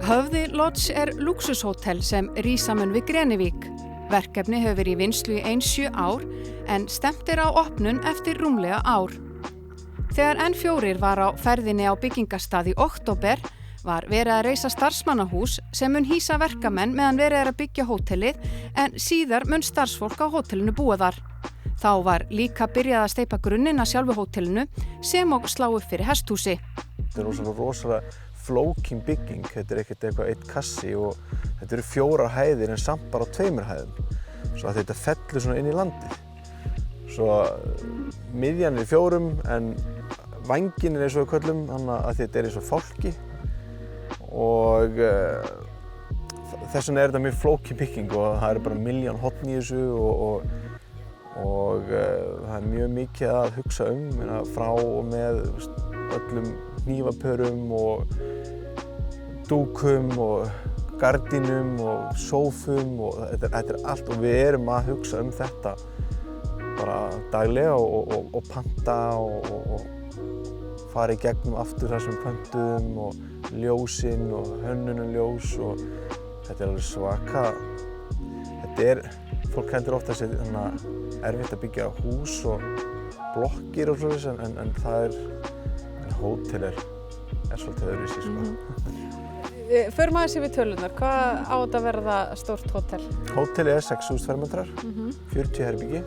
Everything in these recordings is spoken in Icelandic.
Höfði Lodge lúxushótel sem rísa mun við Grenivík. Verkefni hefur verið í vinnslu í 1-7 ár en stefnt á opnun eftir rúmlega ár. Þegar N4 var á ferðinni á byggingarstað í október var verið að reisa starfsmannahús sem mun hýsa verkamenn meðan verið að byggja hótelið en síðar mun starfsfólk á hótelinu búa þar. Þá var líka byrjað að steypa grunninn að sjálfu hótelinu sem og slá upp fyrir hesthúsi. Þetta rosalega flókin bygging, þetta ekkert eitthvað eitt kassi og þetta eru 4 hæðir en samt bara 2 hæðum. Svo að þetta fellur svona inn í landið. Svo miðjan 4 en vængin eins og við köllum, þannig að þetta eins og fálki og þess vegna þetta mjög flókin bygging og það eru bara 1.000.000 horn í þessu og það mjög mikið að hugsa frá og með öllum hnífapörum og dúkum og gardínum og sófum og þetta allt og við erum að hugsa þetta bara daglega og panta og fara í gegnum aftur það sem pöntuðum og ljósin og hönnunarljós og þetta alveg svaka. Fólk heldur ofta að þetta erfitt að byggja hús og blokkir og svona en það hótel svolítið öðruvísi sko. Förum aðeins yfir tölunar, hvað á þetta að verða stórt hótel? Hótelið 6.000 fermetrar, 40 herbyggi.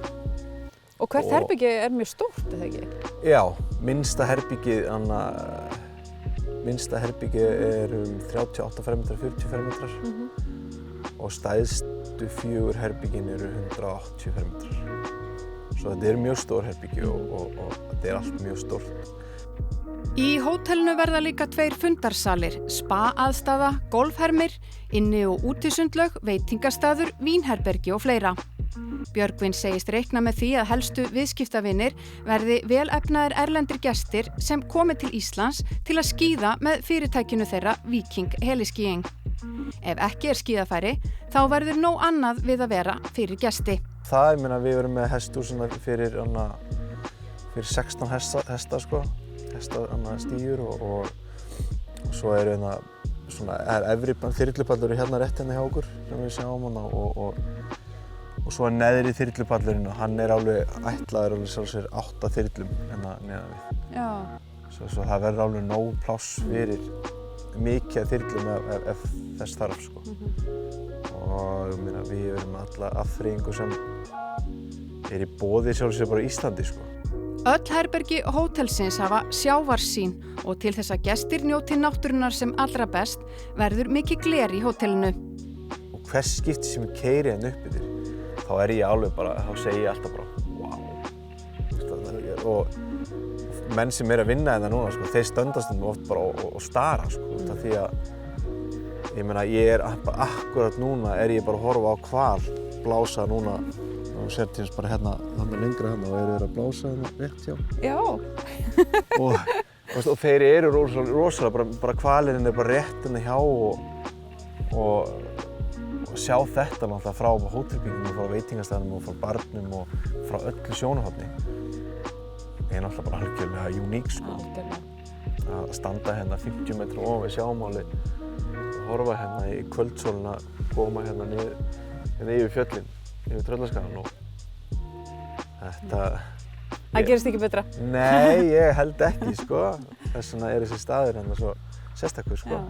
Og hvert herbyggi mjög stórt, eða ekki? Já, minnsta herbyggi 38 fermetrar, 40 fermetrar og stærstu 4 herbyggin 180 fermetrar. Svo þetta mjög stór herbyggi og þetta allt mjög stórt. Í hótelinu verða líka 2 fundarsalir, spa-aðstaða, golfhermir, inni- og útisundlaug, veitingastaður, vínherbergi og fleira. Björgvin segist reikna með því að helstu viðskiptavinir verði vel efnaðir erlendir gestir sem komi til Íslands til að skíða með fyrirtækinu þeirra Viking Heliskiing. Ef ekki skíðafæri, þá verður nóg annað við að vera fyrir gesti. Það við verum með hesthús fyrir 16 hesta sko. Stígur og svo efri þyrlupallur hérna rétt hérna hjá okkur sem við sjáum og svo neðri þyrlupallurinn og hann alveg ætlaður sjálfsögður 8 þyrlum hérna neðan við. Já. Svo það verður alveg nóg pláss fyrir mikið þyrlum ef þess þarf sko. Og við erum alla afþreyingu sem í boði sjálfsögður bara í Íslandi sko. Öll herbergi hótelsins hafa sjávarsýn og til þess að gestir njóti náttúrunnar sem allra best verður mikið gler í hótelinu. Og hvers skipti sem ég keyri hérna upp yfir, þá ég alveg bara, þá segi ég alltaf bara wow. Og menn sem að vinna hérna núna, sko, þeir stöndast oft bara og stara, sko, því að ég bara akkurat núna ég bara að horfa á hval blása núna. Og sér til þess bara hérna lengra og þeir að blása rétt hjá. Já. og þeir rosalega, bara hvalirinn bara rétt hérna hjá og sjá þetta náttúrulega frá hótelbyggingum, frá veitingastæðunum og frá barnum og frá öllu sjónarhorni. Náttúrulega bara algjörlega uník sko. Að standa hérna 50 metra ofan við sjámáli og horfa hérna í kvöldsólina, koma hérna yfir fjöllin. Yfir Tröllaskagann og þetta... Það gerist ekki betra? Nei, ég held ekki, sko. Þess vegna þessi staður hérna svo sérstakur, sko. Já.